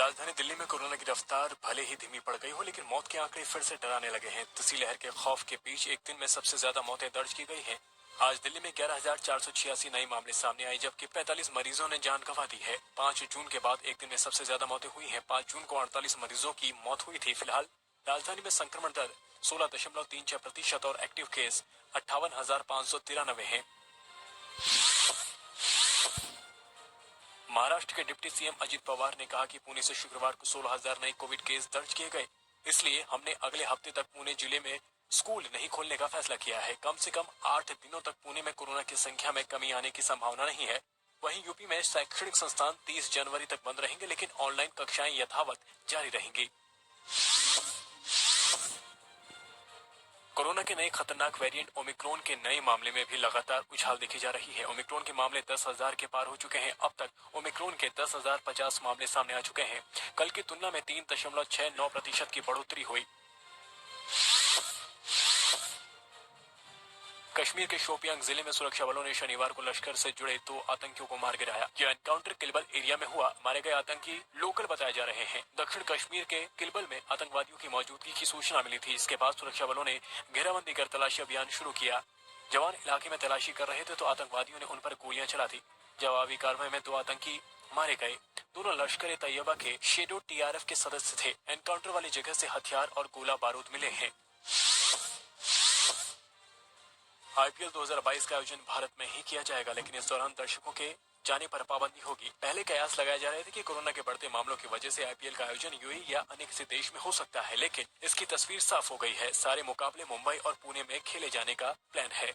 राजधानी दिल्ली में कोरोना की रफ्तार भले ही धीमी पड़ गई हो, लेकिन मौत के आंकड़े फिर से डराने लगे हैं। तीसरी लहर के खौफ के बीच एक दिन में सबसे ज्यादा मौतें दर्ज की गई हैं। आज दिल्ली में 11,486 नए मामले सामने आए, जबकि 45 मरीजों ने जान गंवा दी है। 5 जून के बाद एक दिन में सबसे ज्यादा मौतें हुई हैं। 5 जून को 48 मरीजों की मौत हुई थी। फिलहाल राजधानी में संक्रमण दर 16.36% और एक्टिव केस 58,593 है। महाराष्ट्र के डिप्टी सीएम अजित पवार ने कहा कि पुणे से शुक्रवार को 16,000 नए कोविड केस दर्ज किए गए। इसलिए हमने अगले हफ्ते तक पुणे जिले में स्कूल नहीं खोलने का फैसला किया है। कम से कम 8 दिनों तक पुणे में कोरोना की संख्या में कमी आने की संभावना नहीं है। वहीं यूपी में शैक्षणिक संस्थान 30 जनवरी तक बंद रहेंगे, लेकिन ऑनलाइन कक्षाएं यथावत जारी रहेंगी। कोरोना के नए खतरनाक वेरिएंट ओमिक्रॉन के नए मामले में भी लगातार उछाल देखी जा रही है। ओमिक्रॉन के मामले 10,000 के पार हो चुके हैं। अब तक ओमिक्रॉन के 10,050 मामले सामने आ चुके हैं। कल की तुलना में 3.69% की बढ़ोतरी हुई। कश्मीर के शोपियां जिले में सुरक्षा बलों ने शनिवार को लश्कर से जुड़े 2 आतंकियों को मार गिराया। यह एनकाउंटर किलबल एरिया में हुआ। मारे गए आतंकी लोकल बताए जा रहे हैं। दक्षिण कश्मीर के किलबल में आतंकवादियों की मौजूदगी की सूचना मिली थी। इसके बाद सुरक्षा बलों ने घेराबंदी कर तलाशी अभियान शुरू किया। जवान इलाके में तलाशी कर रहे थे तो आतंकवादियों ने उन पर गोलियां चला दी। जवाबी कार्रवाई में 2 आतंकी मारे गए। दोनों लश्कर तैयबा के शेडो TRF के सदस्य थे। एनकाउंटर वाली जगह से हथियार और गोला बारूद मिले हैं। IPL 2022 का आयोजन भारत में ही किया जाएगा, लेकिन इस दौरान दर्शकों के जाने पर पाबंदी होगी। पहले कयास लगाए जा रहे थे कि कोरोना के बढ़ते मामलों की वजह से IPL का आयोजन UAE या अन्य किसी देश में हो सकता है, लेकिन इसकी तस्वीर साफ हो गई है। सारे मुकाबले मुंबई और पुणे में खेले जाने का प्लान है।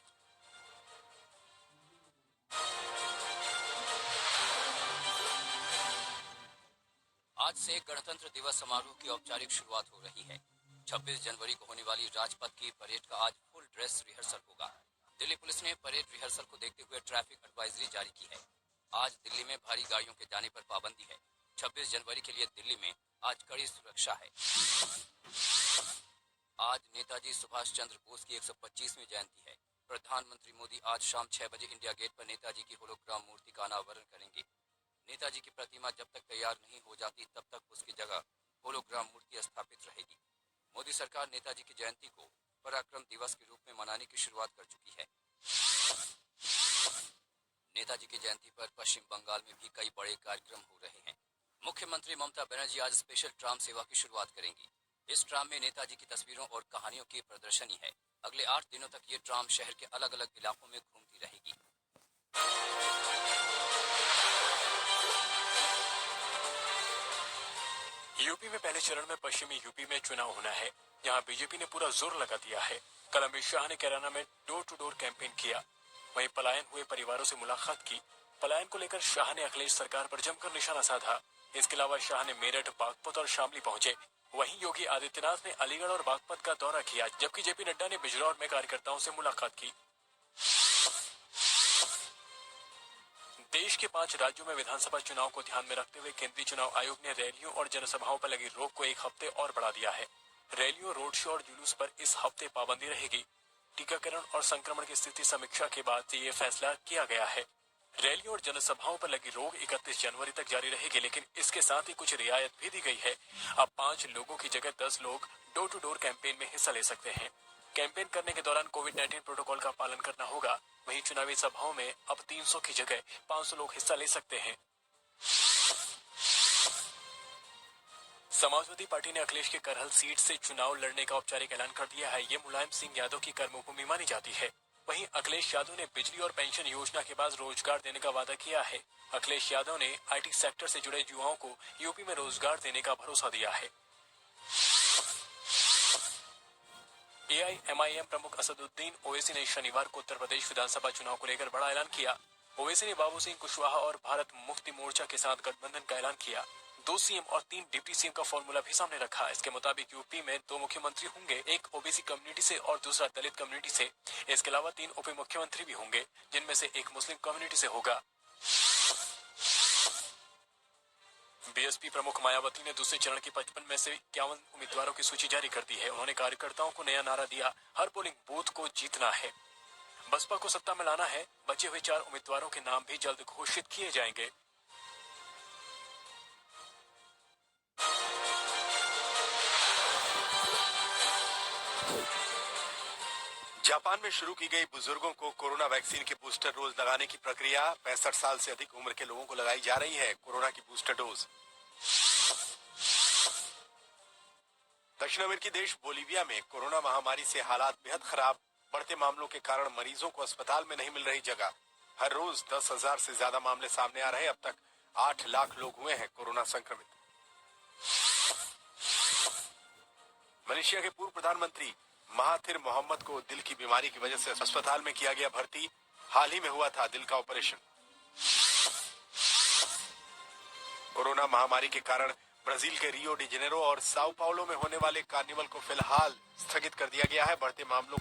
आज से गणतंत्र दिवस समारोह की औपचारिक शुरुआत हो रही है। 26 जनवरी को होने वाली राजपथ की परेड का आज फुल ड्रेस रिहर्सल होगा। दिल्ली पुलिस ने परेड रिहर्सल को देखते हुए ट्रैफिक एडवाइजरी जारी की है। आज दिल्ली में भारी गाड़ियों के जाने पर पाबंदी है। 26 जनवरी के लिए दिल्ली में आज कड़ी सुरक्षा है। आज नेताजी सुभाष चंद्र बोस की 125वीं जयंती है। प्रधानमंत्री मोदी आज शाम 6 बजे इंडिया गेट पर नेताजी की होलोग्राम मूर्ति का अनावरण करेंगे। नेताजी की प्रतिमा जब तक तैयार नहीं हो जाती तब तक उसकी जगह होलोग्राम मूर्ति स्थापित रहेगी। मोदी सरकार नेताजी की जयंती को पराक्रम दिवस के रूप में मनाने की शुरुआत कर चुकी है। नेताजी की जयंती पर पश्चिम बंगाल में भी कई बड़े कार्यक्रम हो रहे हैं। मुख्यमंत्री ममता बनर्जी आज स्पेशल ट्राम सेवा की शुरुआत करेंगी। इस ट्राम में नेताजी की तस्वीरों और कहानियों की प्रदर्शनी है। अगले 8 दिनों तक ये ट्राम शहर के अलग अलग इलाकों में घूमती रहेगी। यूपी में पहले चरण में पश्चिमी यूपी में चुनाव होना है। यहाँ बीजेपी ने पूरा जोर लगा दिया है। कल अमित शाह ने कैराना में डोर टू डोर कैंपेन किया। वहीं पलायन हुए परिवारों से मुलाकात की। पलायन को लेकर शाह ने अखिलेश सरकार पर जमकर निशाना साधा। इसके अलावा शाह ने मेरठ, बागपत और शामली पहुंचे। वहीं योगी आदित्यनाथ ने अलीगढ़ और बागपत का दौरा किया, जबकि जेपी नड्डा ने बिजनौर में कार्यकर्ताओं से मुलाकात की। देश के 5 राज्यों में विधानसभा चुनाव को ध्यान में रखते हुए केंद्रीय चुनाव आयोग ने रैलियों और जनसभाओं पर लगी रोक को 1 हफ्ते और बढ़ा दिया है। रैलियों, रोड शो और जुलूस पर इस हफ्ते पाबंदी रहेगी। टीकाकरण और संक्रमण की स्थिति समीक्षा के बाद ये फैसला किया गया है। रैलियों और जनसभाओं पर लगी रोक 31 जनवरी तक जारी रहेगी, लेकिन इसके साथ ही कुछ रियायत भी दी गई है। अब 5 लोगों की जगह 10 लोग डोर टू डोर कैंपेन में हिस्सा ले सकते हैं। कैंपेन करने के दौरान कोविड-19 प्रोटोकॉल का पालन करना होगा। वहीं चुनावी सभाओं में अब 300 की जगह 500 लोग हिस्सा ले सकते हैं। समाजवादी पार्टी ने अखिलेश के करहल सीट से चुनाव लड़ने का औपचारिक ऐलान कर दिया है। ये मुलायम सिंह यादव की कर्मभूमि मानी जाती है। वहीं अखिलेश यादव ने बिजली और पेंशन योजना के बाद रोजगार देने का वादा किया है। अखिलेश यादव ने IT सेक्टर से जुड़े युवाओं को यूपी में रोजगार देने का भरोसा दिया है। AIMIM प्रमुख असदुद्दीन ओवैसी ने शनिवार को उत्तर प्रदेश विधानसभा चुनाव को लेकर बड़ा ऐलान किया। ओवैसी ने बाबू सिंह कुशवाहा और भारत मुक्ति मोर्चा के साथ गठबंधन का ऐलान किया। 2 CM और 3 डिप्टी CM का फॉर्मूला भी सामने रखा। इसके मुताबिक यूपी में 2 मुख्यमंत्री होंगे, एक OBC कम्युनिटी से और दूसरा दलित कम्युनिटी से। इसके अलावा 3 उप मुख्यमंत्री भी होंगे, जिनमें से एक मुस्लिम कम्युनिटी से होगा। BSP प्रमुख मायावती ने दूसरे चरण की 55 में से 51 उम्मीदवारों की सूची जारी कर दी है। उन्होंने कार्यकर्ताओं को नया नारा दिया, हर पोलिंग बूथ को जीतना है। बसपा को सत्ता में लाना है। बचे हुए 4 उम्मीदवारों के नाम भी जल्द घोषित किए जाएंगे। जापान में शुरू की गई बुजुर्गों को कोरोना वैक्सीन के बूस्टर डोज लगाने की प्रक्रिया 65 साल से अधिक उम्र के लोगों को लगाई जा रही है कोरोना की बूस्टर डोज। दक्षिण अमेरिकी देश बोलीविया में कोरोना महामारी से हालात बेहद खराब। बढ़ते मामलों के कारण मरीजों को अस्पताल में नहीं मिल रही जगह। हर रोज 10,000 से ज्यादा मामले सामने आ रहे। अब तक 8 लाख लोग हुए हैं कोरोना संक्रमित। मलेशिया के पूर्व प्रधानमंत्री महाथिर मोहम्मद को दिल की बीमारी की वजह से अस्पताल में किया गया भर्ती। हाल ही में हुआ था दिल का ऑपरेशन। कोरोना महामारी के कारण ब्राजील के रियो डी जेनेरो और साओ पाउलो में होने वाले कार्निवल को फिलहाल स्थगित कर दिया गया है। बढ़ते मामलों